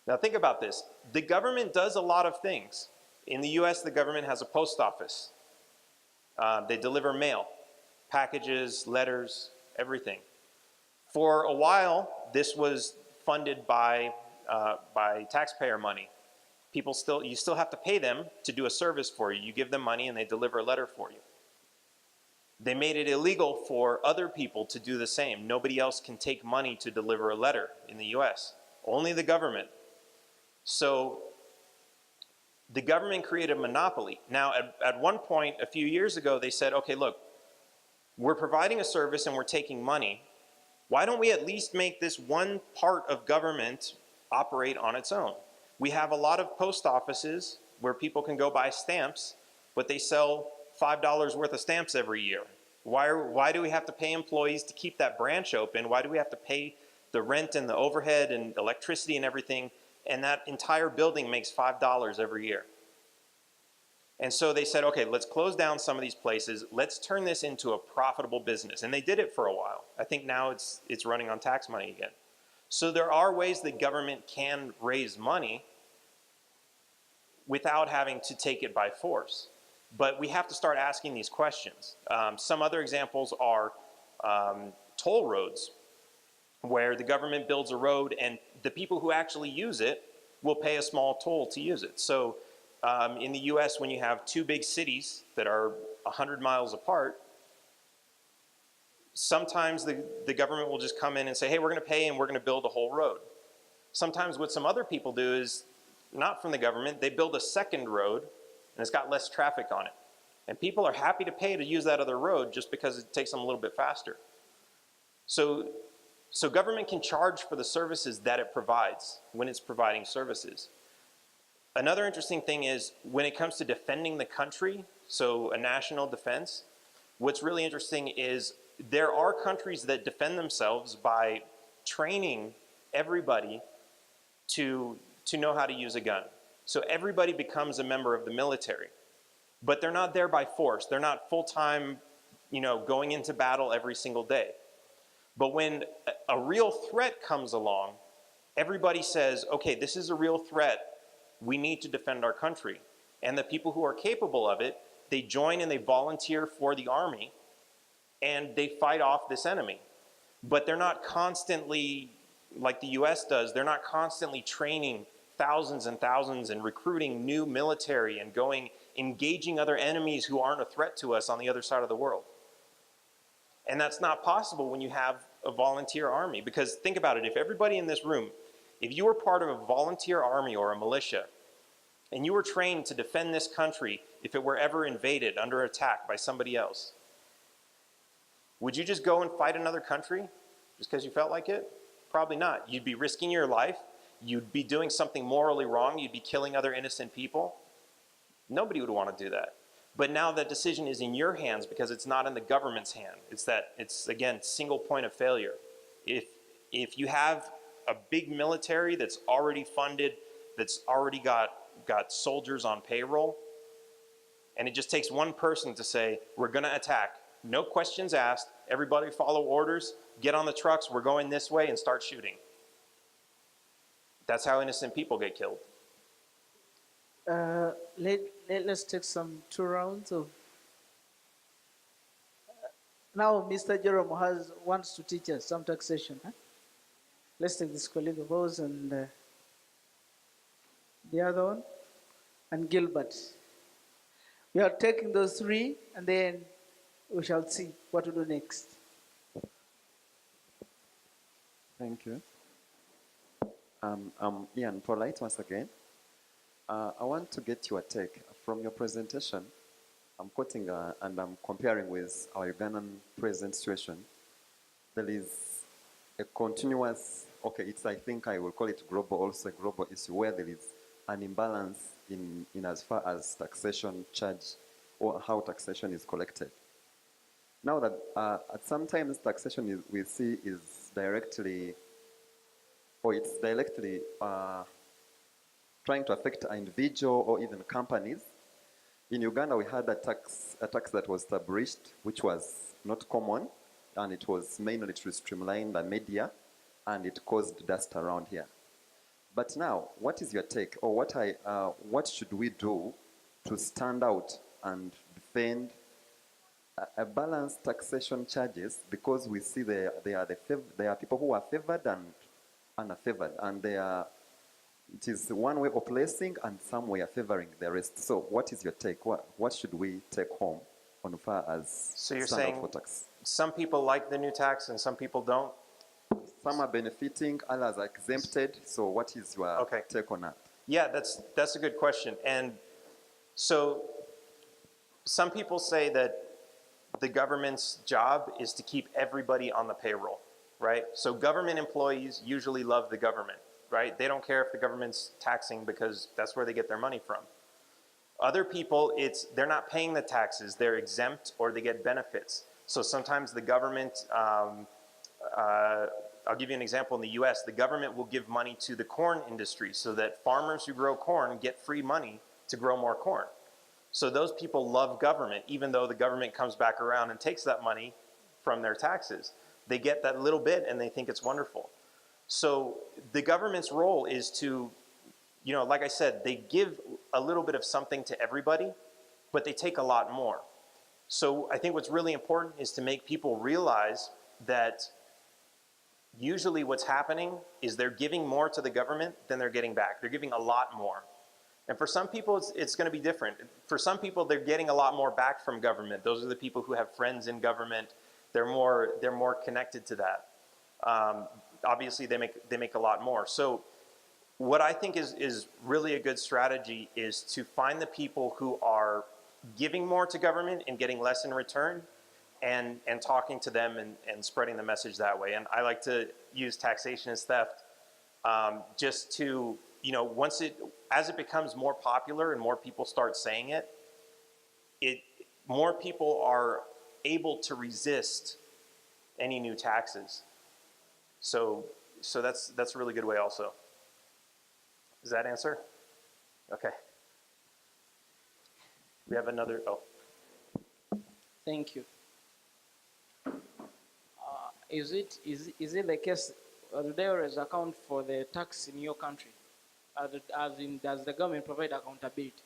B: Now think about this. The government does a lot of things. In the US, the government has a post office. They deliver mail, packages, letters, everything. For a while, this was funded by taxpayer money. you still have to pay them to do a service for you. You give them money and they deliver a letter for you. They made it illegal for other people to do the same. Nobody else can take money to deliver a letter in the US, only the government. So the government created a monopoly. Now, at one point, a few years ago, they said, okay, look, we're providing a service and we're taking money. Why don't we at least make this one part of government operate on its own? We have a lot of post offices where people can go buy stamps, but they sell $5 worth of stamps every year. Why do we have to pay employees to keep that branch open? Why do we have to pay the rent and the overhead and electricity and everything? And that entire building makes $5 every year. And so they said, okay, let's close down some of these places. Let's turn this into a profitable business. And they did it for a while. I think now it's running on tax money again. So there are ways that government can raise money without having to take it by force. But we have to start asking these questions. Some other examples are toll roads, where the government builds a road and the people who actually use it will pay a small toll to use it. So in the US, when you have two big cities that are 100 miles apart, sometimes the government will just come in and say, hey, we're going to pay and we're going to build a whole road. Sometimes what some other people do is, not from the government, they build a second road and it's got less traffic on it. And people are happy to pay to use that other road just because it takes them a little bit faster. So government can charge for the services that it provides when it's providing services. Another interesting thing is when it comes to defending the country, so a national defense, what's really interesting is there are countries that defend themselves by training everybody to know how to use a gun. So everybody becomes a member of the military, but they're not there by force. They're not full-time, going into battle every single day. But when a real threat comes along, everybody says, okay, this is a real threat. We need to defend our country. And the people who are capable of it, they join and they volunteer for the army and they fight off this enemy. But they're not constantly, like the US does, they're not constantly training thousands and thousands and recruiting new military and engaging other enemies who aren't a threat to us on the other side of the world. And that's not possible when you have a volunteer army. Because think about it, if everybody in this room, if you were part of a volunteer army or a militia, and you were trained to defend this country if it were ever invaded, under attack by somebody else, would you just go and fight another country just because you felt like it? Probably not. You'd be risking your life. You'd be doing something morally wrong. You'd be killing other innocent people. Nobody would want to do that. But now that decision is in your hands because it's not in the government's hand. It's again, single point of failure. If you have a big military that's already funded, that's already got soldiers on payroll, and it just takes one person to say, we're going to attack. No questions asked. Everybody follow orders. Get on the trucks. We're going this way, and start shooting. That's how innocent people get killed.
A: Let's take some 2 rounds of. Now, Mr. Jerome wants to teach us some taxation. Huh? Let's take this colleague of ours and the other one, and Gilbert. We are taking those 3, and then we shall see what to do next.
E: Thank you. I'm Ian Polite once again. I want to get your take. From your presentation, I'm quoting and I'm comparing with our Ugandan present situation. There is a continuous, I think I will call it global, also a global issue where there is an imbalance in as far as taxation charge or how taxation is collected. Now that at sometimes taxation we see is directly trying to affect an individual or even companies. In Uganda, we had a tax that was established, which was not common, and it was mainly to streamline the media, and it caused dust around here. But now, what is your take, or what should we do to stand out and defend a balanced taxation charges? Because we see there are people who are favored and unfavored, and It is one way oppressing and some way favoring the rest. So what is your take? What should we take home on far as
B: So you're
E: standard
B: saying
E: for tax?
B: some people like the new tax and some people don't?
E: Some are benefiting, others are exempted. So what is your
B: Okay.
E: take on that?
B: Yeah, that's a good question. And so some people say that the government's job is to keep everybody on the payroll, right? So government employees usually love the government, right? They don't care if the government's taxing because that's where they get their money from. Other people, they're not paying the taxes, they're exempt or they get benefits. So sometimes the government, I'll give you an example. In the US, the government will give money to the corn industry so that farmers who grow corn get free money to grow more corn. So those people love government, even though the government comes back around and takes that money from their taxes. They get that little bit and they think it's wonderful. So the government's role is to, like I said, they give a little bit of something to everybody, but they take a lot more. So I think what's really important is to make people realize that usually what's happening is they're giving more to the government than they're getting back. They're giving a lot more. And for some people, it's going to be different. For some people, they're getting a lot more back from government. Those are the people who have friends in government. They're more connected to that. Obviously, they make a lot more. So what I think is really a good strategy is to find the people who are giving more to government and getting less in return, and talking to them and spreading the message that way. And I like to use taxation as theft just to, as it becomes more popular and more people start saying it, more people are able to resist any new taxes. So that's a really good way also. Does that answer? Okay. We have another,
F: Thank you. Is it the case, do they always account for the tax in your country? As in, does the government provide accountability?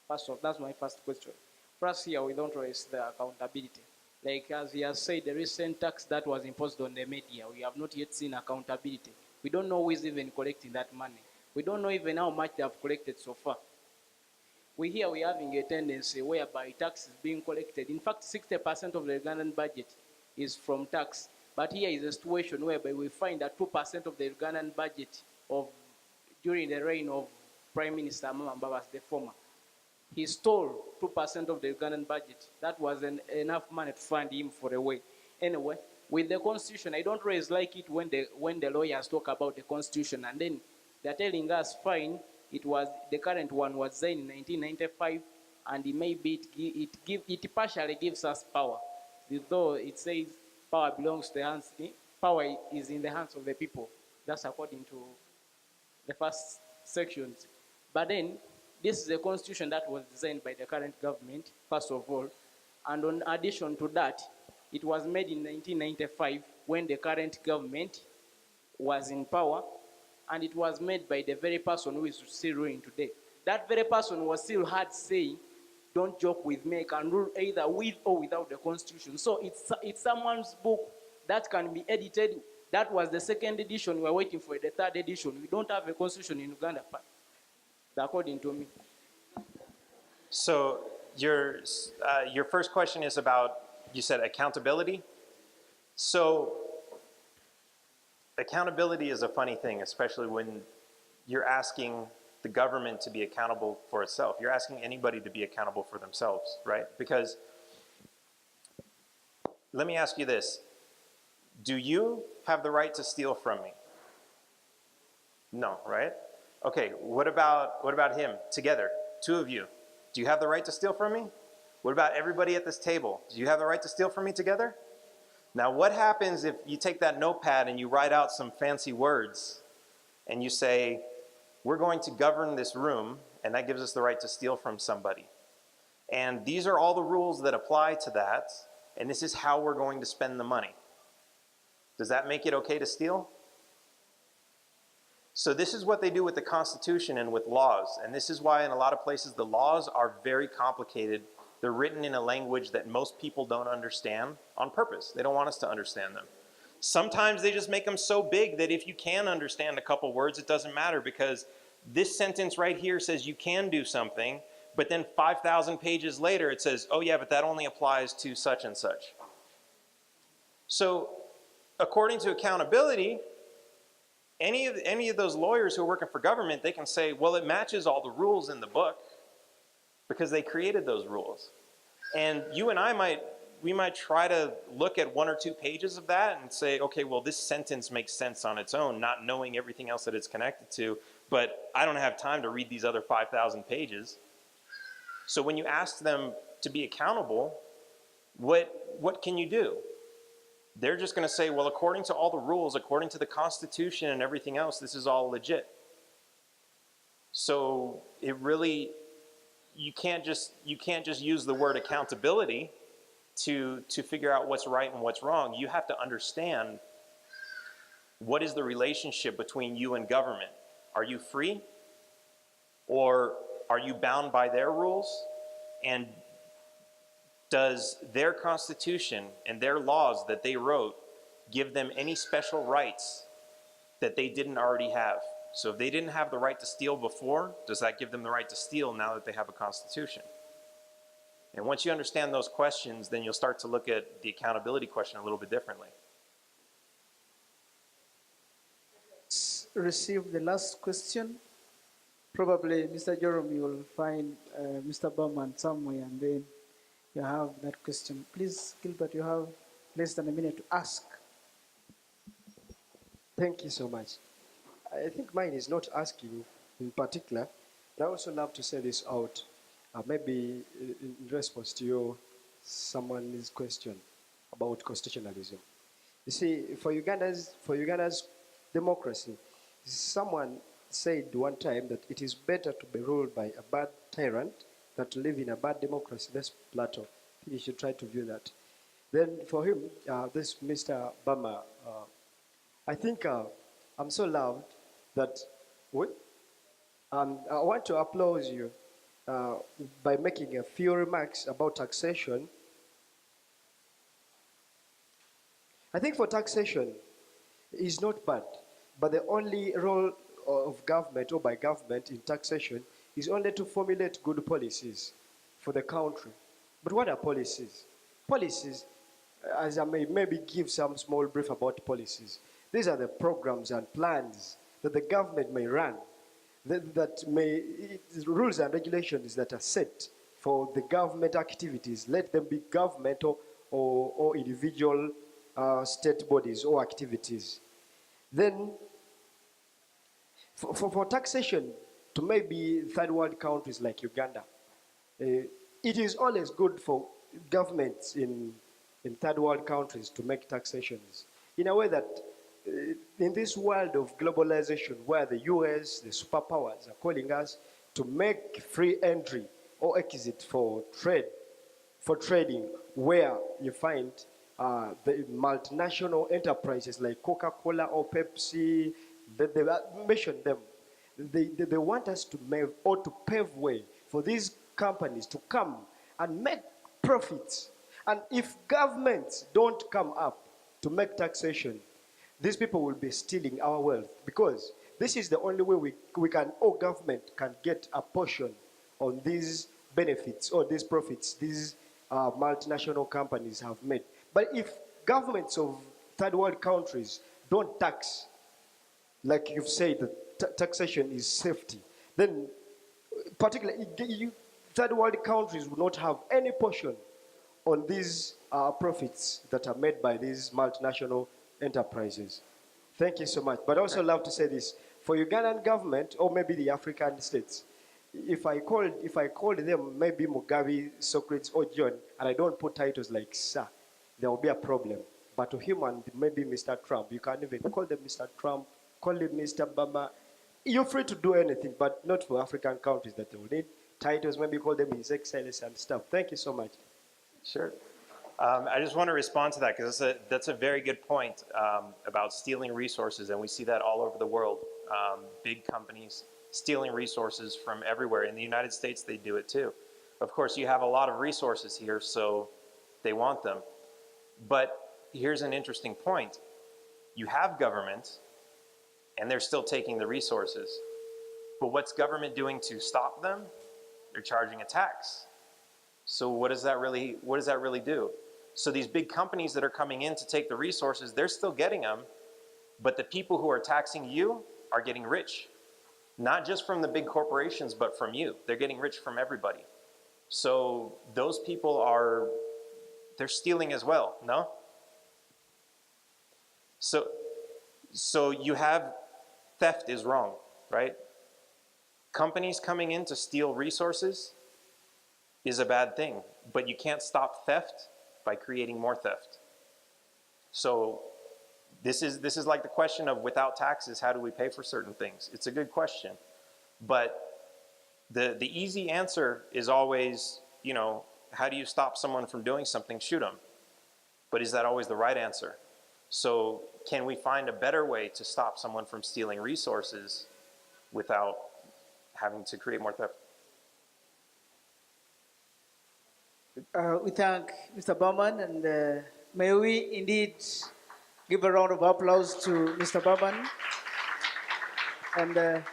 F: First off, that's my first question. Plus here, we don't raise the accountability. Like as he has said, the recent tax that was imposed on the media, we have not yet seen accountability. We don't know who is even collecting that money. We don't know even how much they have collected so far. We're having a tendency whereby tax is being collected. In fact, 60% of the Ugandan budget is from tax. But here is a situation whereby we find that 2% of the Ugandan budget during the reign of Prime Minister Amama Mbabazi, the former, he stole 2% of the Ugandan budget. That wasn't enough money to fund him for a way. Anyway, with the constitution, I don't always like it when the lawyers talk about the constitution and then they're telling us, fine, the current one was signed in 1995, and maybe it partially gives us power, though it says power belongs to the hands. Power is in the hands of the people. That's according to the first sections. But then this is a constitution that was designed by the current government, first of all, and in addition to that, it was made in 1995 when the current government was in power. And it was made by the very person who is still ruling today. That very person was still heard saying, don't joke with me, I can rule either with or without the constitution. So it's someone's book that can be edited. That was the second edition. We're waiting for the third edition. We don't have a constitution in Uganda, according to me.
B: So your first question is about, you said accountability. So accountability is a funny thing, especially when you're asking the government to be accountable for itself. You're asking anybody to be accountable for themselves, right? Because let me ask you this. Do you have the right to steal from me? No, right? Okay, what about him? Together, two of you. Do you have the right to steal from me? What about everybody at this table? Do you have the right to steal from me together? Now, what happens if you take that notepad and you write out some fancy words and you say, we're going to govern this room, and that gives us the right to steal from somebody. And these are all the rules that apply to that, and this is how we're going to spend the money. Does that make it okay to steal? So this is what they do with the Constitution and with laws, and this is why in a lot of places the laws are very complicated. They're written in a language that most people don't understand on purpose. They don't want us to understand them. Sometimes they just make them so big that if you can understand a couple words, it doesn't matter, because this sentence right here says you can do something, but then 5,000 pages later it says, oh yeah, but that only applies to such and such. So according to accountability, any of those lawyers who are working for government, they can say, well, it matches all the rules in the book because they created those rules. And you and I might try to look at 1 or 2 pages of that and say, okay, well, this sentence makes sense on its own, not knowing everything else that it's connected to, but I don't have time to read these other 5,000 pages. So when you ask them to be accountable, what can you do? They're just going to say, well, according to all the rules, according to the Constitution and everything else, this is all legit. So it really, you can't just use the word accountability to figure out what's right and what's wrong. You have to understand, what is the relationship between you and government? Are you free? Or are you bound by their rules? And does their constitution and their laws that they wrote give them any special rights that they didn't already have? So if they didn't have the right to steal before, does that give them the right to steal now that they have a constitution? And once you understand those questions, then you'll start to look at the accountability question a little bit differently.
A: Receive the last question. Probably, Mr. Jerome, you will find Mr. Berman somewhere, and then you have that question. Please, Gilbert, you have less than a minute to ask.
G: Thank you so much. I think mine is not asking in particular, but I also love to say this out, maybe in response to someone's question about constitutionalism. You see, for Uganda's democracy, someone said one time that it is better to be ruled by a bad tyrant than to live in a bad democracy. That's Plato. I think you should try to view that. Then for him, this Mr. Bama, I think I'm so loved that I want to applaud you by making a few remarks about taxation. I think for taxation is not bad, but the only role of government or by government in taxation is only to formulate good policies for the country. But what are policies? Policies, as I may maybe give some small brief about policies, these are the programs and plans that the government may run, rules and regulations that are set for the government activities, let them be governmental or individual state bodies or activities. Then for taxation to maybe third world countries like Uganda, it is always good for governments in third world countries to make taxations in a way that in this world of globalization where the US, the superpowers are calling us to make free entry or exit for trading, where you find the multinational enterprises like Coca-Cola or Pepsi, they mention them. They want us to pave way for these companies to come and make profits. And if governments don't come up to make taxation, these people will be stealing our wealth, because this is the only way we can, or government can get a portion on these benefits or these profits these multinational companies have made. But if governments of third world countries don't tax, like you've said, that taxation is safety, then particularly third world countries will not have any portion on these profits that are made by these multinational enterprises. Thank you so much. But I also love to say this, for Ugandan government or maybe the African states, if I called them maybe Mugabe, Socrates, or John, and I don't put titles like sir, there will be a problem. But to him and maybe Mr. Trump, you can even call them Mr. Trump, call him Mr. Bama. You're free to do anything, but not for African countries that they will need titles, maybe call them His Excellency and stuff. Thank you so much.
B: Sure. I just want to respond to that, because that's a very good point about stealing resources, and we see that all over the world. Big companies stealing resources from everywhere. In the United States, they do it too. Of course, you have a lot of resources here, so they want them. But here's an interesting point. You have government, and they're still taking the resources. But what's government doing to stop them? They're charging a tax. So what does that really do? So these big companies that are coming in to take the resources, they're still getting them, but the people who are taxing you are getting rich. Not just from the big corporations, but from you. They're getting rich from everybody. So those people they're stealing as well, no? So you have theft is wrong, right? Companies coming in to steal resources is a bad thing, but you can't stop theft by creating more theft. So this is like the question of, without taxes, how do we pay for certain things? It's a good question, but the easy answer is always, how do you stop someone from doing something? Shoot them. But is that always the right answer? So can we find a better way to stop someone from stealing resources without having to create more theft?
A: We thank Mr. Berman, and may we indeed give a round of applause to Mr. Berman. And